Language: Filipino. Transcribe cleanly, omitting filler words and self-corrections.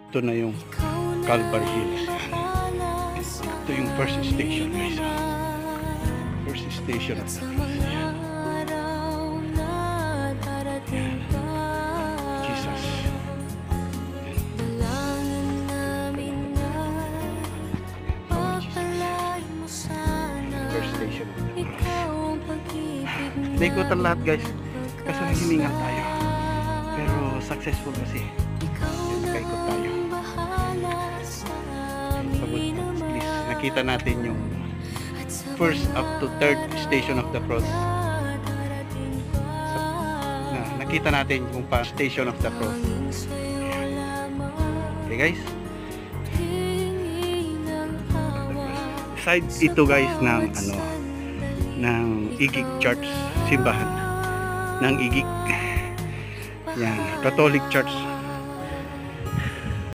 Ito na yung Calvary Hills. Ito yung first station, guys. First station of the cross. Yan. Yan. Jesus. First station of the cross. Naikutan lahat, guys. Kasi hiningal tayo. Pero successful kasi. Nakaikot tayo. Nakita natin yung first up to third station of the cross. Nakita natin yung station of the cross. Okay, guys. Side ito, guys, ng ng Igig Church, simbahan ng Igig. Yan, Catholic Church.